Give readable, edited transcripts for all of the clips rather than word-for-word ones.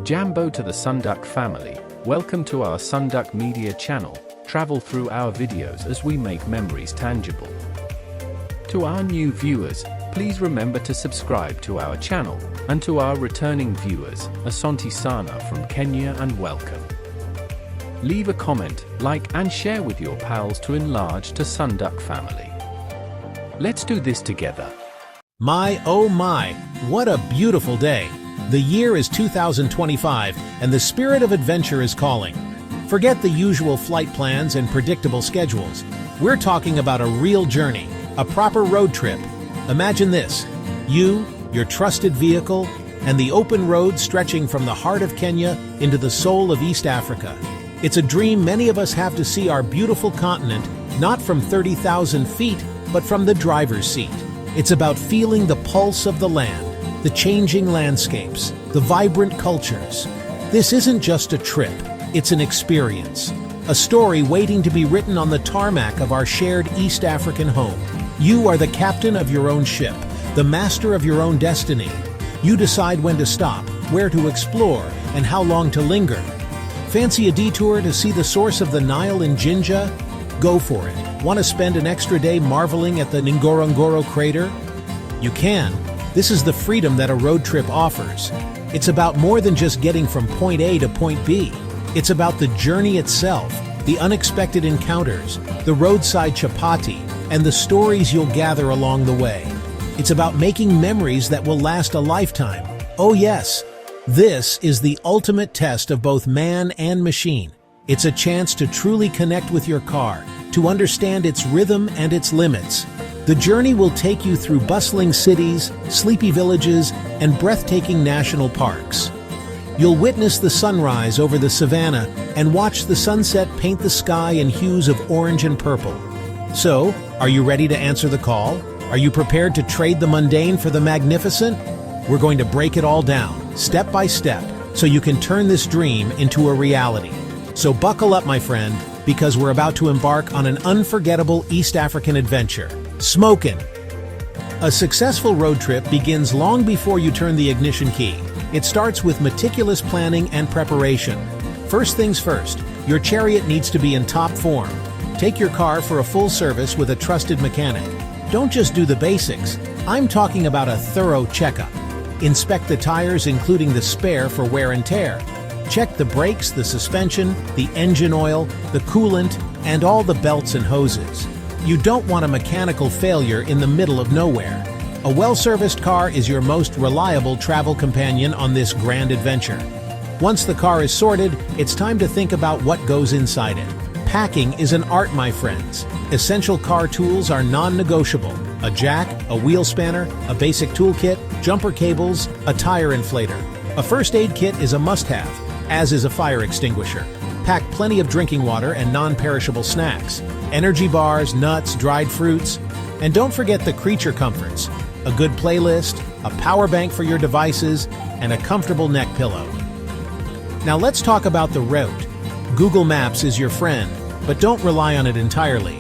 Jambo to the Sunduck family, welcome to our Sunduck Media channel. Travel through our videos as we make memories tangible. To our new viewers, please remember to subscribe to our channel, and to our returning viewers, Asante Sana from Kenya, and welcome. Leave a comment, like and share with your pals to enlarge to Sunduck family. Let's do this together. My oh my, what a beautiful day. The year is 2025 and the spirit of adventure is calling. Forget the usual flight plans and predictable schedules. We're talking about a real journey, a proper road trip. Imagine this: you, your trusted vehicle, and the open road stretching from the heart of Kenya into the soul of East Africa. It's a dream many of us have to see our beautiful continent, not from 30,000 feet, but from the driver's seat. It's about feeling the pulse of the land, the changing landscapes, the vibrant cultures. This isn't just a trip, it's an experience. A story waiting to be written on the tarmac of our shared East African home. You are the captain of your own ship, the master of your own destiny. You decide when to stop, where to explore, and how long to linger. Fancy a detour to see the source of the Nile in Jinja? Go for it. Want to spend an extra day marveling at the Ngorongoro crater? You can. This is the freedom that a road trip offers. It's about more than just getting from point A to point B. It's about the journey itself, the unexpected encounters, the roadside chapati, and the stories you'll gather along the way. It's about making memories that will last a lifetime. Oh yes, this is the ultimate test of both man and machine. It's a chance to truly connect with your car, to understand its rhythm and its limits. The journey will take you through bustling cities, sleepy villages, and breathtaking national parks. You'll witness the sunrise over the savannah and watch the sunset paint the sky in hues of orange and purple. So, are you ready to answer the call? Are you prepared to trade the mundane for the magnificent? We're going to break it all down, step by step, so you can turn this dream into a reality. So buckle up, my friend, because we're about to embark on an unforgettable East African adventure. Smokin'! A successful road trip begins long before you turn the ignition key. It starts with meticulous planning and preparation. First things first, your chariot needs to be in top form. Take your car for a full service with a trusted mechanic. Don't just do the basics. I'm talking about a thorough checkup. Inspect the tires, including the spare for wear and tear. Check the brakes, the suspension, the engine oil, the coolant, and all the belts and hoses. You don't want a mechanical failure in the middle of nowhere. A well-serviced car is your most reliable travel companion on this grand adventure. Once the car is sorted, it's time to think about what goes inside it. Packing is an art, my friends. Essential car tools are non-negotiable. A jack, a wheel spanner, a basic toolkit, jumper cables, a tire inflator. A first aid kit is a must-have, as is a fire extinguisher. Pack plenty of drinking water and non-perishable snacks, energy bars, nuts, dried fruits, and don't forget the creature comforts: a good playlist, a power bank for your devices, and a comfortable neck pillow. Now let's talk about the route. Google Maps is your friend, but don't rely on it entirely.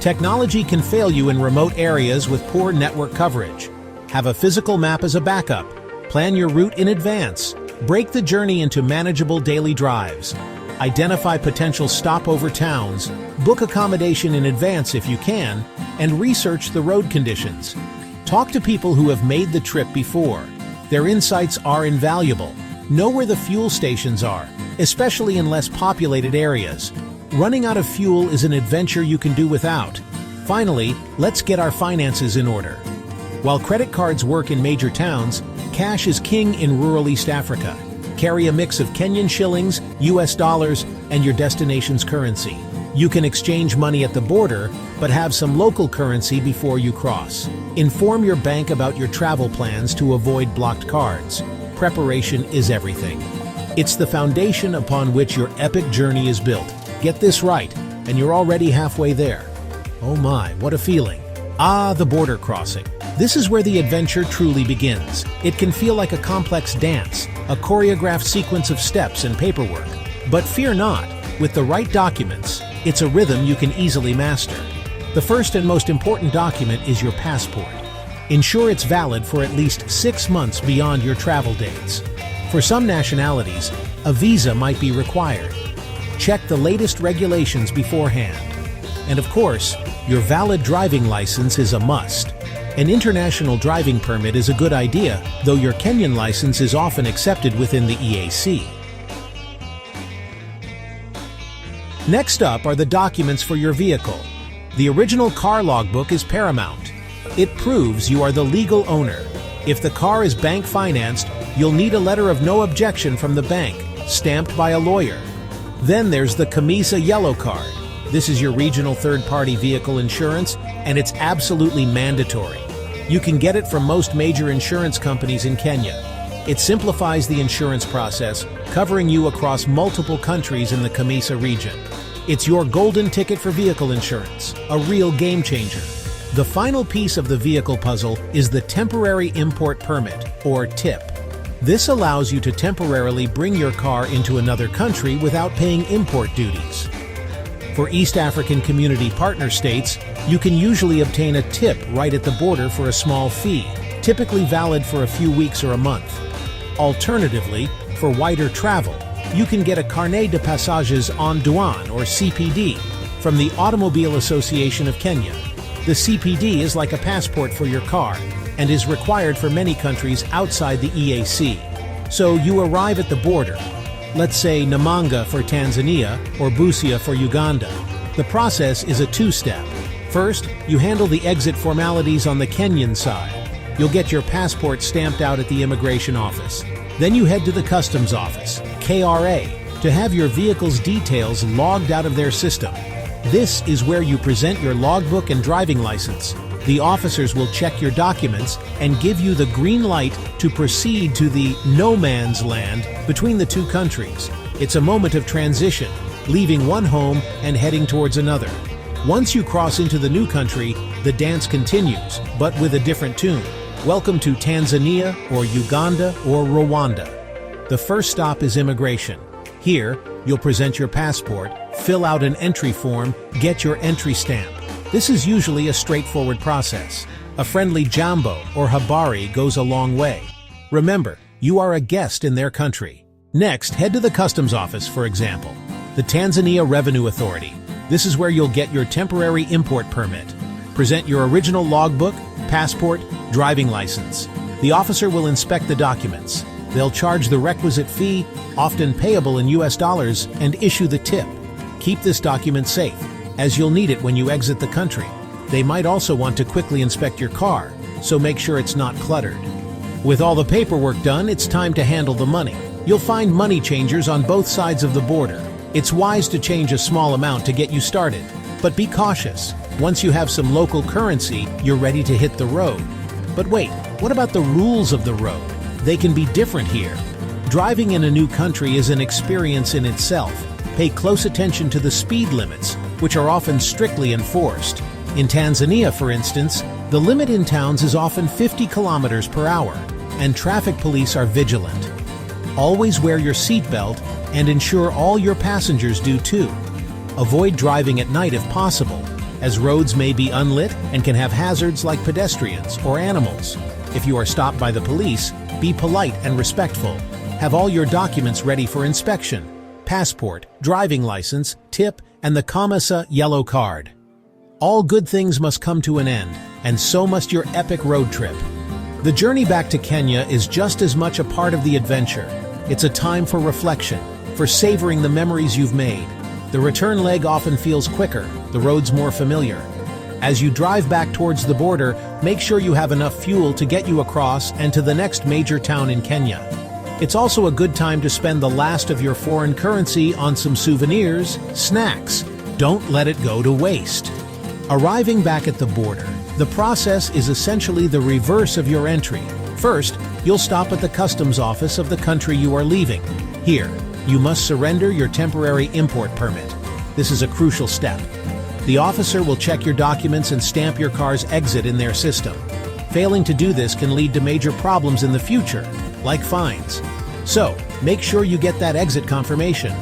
Technology can fail you in remote areas with poor network coverage. Have a physical map as a backup. Plan your route in advance. Break the journey into manageable daily drives. Identify potential stopover towns, book accommodation in advance if you can, and research the road conditions. Talk to people who have made the trip before. Their insights are invaluable. Know where the fuel stations are, especially in less populated areas. Running out of fuel is an adventure you can do without. Finally, let's get our finances in order. While credit cards work in major towns, cash is king in rural East Africa. Carry a mix of Kenyan shillings, US dollars, and your destination's currency. You can exchange money at the border, but have some local currency before you cross. Inform your bank about your travel plans to avoid blocked cards. Preparation is everything. It's the foundation upon which your epic journey is built. Get this right, and you're already halfway there. Oh my, what a feeling. Ah, the border crossing. This is where the adventure truly begins. It can feel like a complex dance, a choreographed sequence of steps and paperwork. But fear not, with the right documents, it's a rhythm you can easily master. The first and most important document is your passport. Ensure it's valid for at least 6 months beyond your travel dates. For some nationalities, a visa might be required. Check the latest regulations beforehand. And of course, your valid driving license is a must. An international driving permit is a good idea, though your Kenyan license is often accepted within the EAC. Next up are the documents for your vehicle. The original car logbook is paramount. It proves you are the legal owner. If the car is bank financed, you'll need a letter of no objection from the bank, stamped by a lawyer. Then there's the Camisa yellow card. This is your regional third-party vehicle insurance, and it's absolutely mandatory. You can get it from most major insurance companies in Kenya. It simplifies the insurance process, covering you across multiple countries in the Camisa region. It's your golden ticket for vehicle insurance, a real game changer. The final piece of the vehicle puzzle is the temporary import permit, or TIP. This allows you to temporarily bring your car into another country without paying import duties. For East African Community Partner States, you can usually obtain a tip right at the border for a small fee, typically valid for a few weeks or a month. Alternatively, for wider travel, you can get a Carnet de Passages en Douane, or CPD, from the Automobile Association of Kenya. The CPD is like a passport for your car and is required for many countries outside the EAC. So you arrive at the border, let's say Namanga for Tanzania or Busia for Uganda. The process is a two-step. First, you handle the exit formalities on the Kenyan side. You'll get your passport stamped out at the immigration office. Then you head to the customs office, KRA, to have your vehicle's details logged out of their system. This is where you present your logbook and driving license. The officers will check your documents and give you the green light to proceed to the no man's land between the two countries. It's a moment of transition, leaving one home and heading towards another. Once you cross into the new country, the dance continues, but with a different tune. Welcome to Tanzania or Uganda or Rwanda. The first stop is immigration. Here, you'll present your passport, fill out an entry form, get your entry stamp. This is usually a straightforward process. A friendly jambo or habari goes a long way. Remember, you are a guest in their country. Next, head to the customs office, for example. The Tanzania Revenue Authority. This is where you'll get your temporary import permit. Present your original logbook, passport, driving license. The officer will inspect the documents. They'll charge the requisite fee, often payable in US dollars, and issue the tip. Keep this document safe, as you'll need it when you exit the country. They might also want to quickly inspect your car, so make sure it's not cluttered. With all the paperwork done, it's time to handle the money. You'll find money changers on both sides of the border. It's wise to change a small amount to get you started, but be cautious. Once you have some local currency, you're ready to hit the road. But wait, what about the rules of the road? They can be different here. Driving in a new country is an experience in itself. Pay close attention to the speed limits, which are often strictly enforced. In Tanzania, for instance, the limit in towns is often 50 kilometers per hour, and traffic police are vigilant. Always wear your seatbelt and ensure all your passengers do too. Avoid driving at night if possible, as roads may be unlit and can have hazards like pedestrians or animals. If you are stopped by the police, be polite and respectful. Have all your documents ready for inspection: passport, driving license, tip, and the Camisa yellow card. All good things must come to an end, and so must your epic road trip. The journey back to Kenya is just as much a part of the adventure. It's a time for reflection, for savoring the memories you've made. The return leg often feels quicker, the roads more familiar. As you drive back towards the border, make sure you have enough fuel to get you across and to the next major town in Kenya. It's also a good time to spend the last of your foreign currency on some souvenirs, snacks. Don't let it go to waste. Arriving back at the border, the process is essentially the reverse of your entry. First, you'll stop at the customs office of the country you are leaving. Here, you must surrender your temporary import permit. This is a crucial step. The officer will check your documents and stamp your car's exit in their system. Failing to do this can lead to major problems in the future, like fines. So, make sure you get that exit confirmation.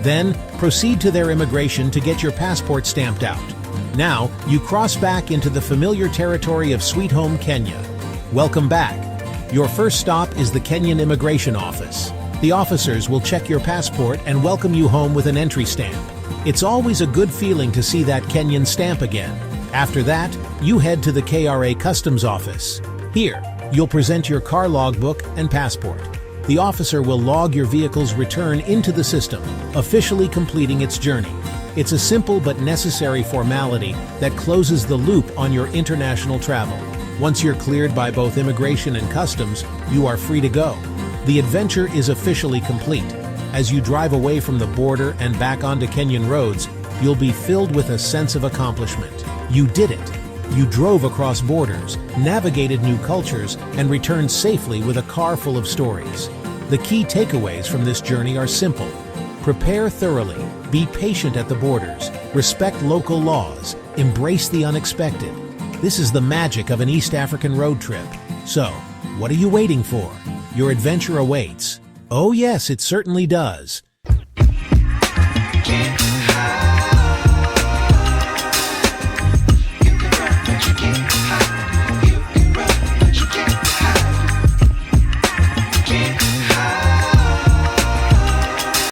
Then, proceed to their immigration to get your passport stamped out. Now, you cross back into the familiar territory of Sweet Home Kenya. Welcome back. Your first stop is the Kenyan Immigration Office. The officers will check your passport and welcome you home with an entry stamp. It's always a good feeling to see that Kenyan stamp again. After that, you head to the KRA Customs Office. Here, you'll present your car logbook and passport. The officer will log your vehicle's return into the system, officially completing its journey. It's a simple but necessary formality that closes the loop on your international travel. Once you're cleared by both immigration and customs, you are free to go. The adventure is officially complete. As you drive away from the border and back onto Kenyan roads, you'll be filled with a sense of accomplishment. You did it. You drove across borders, navigated new cultures, and returned safely with a car full of stories. The key takeaways from this journey are simple. Prepare thoroughly, be patient at the borders, respect local laws, embrace the unexpected. This is the magic of an East African road trip. So, what are you waiting for? Your adventure awaits. Oh yes, it certainly does.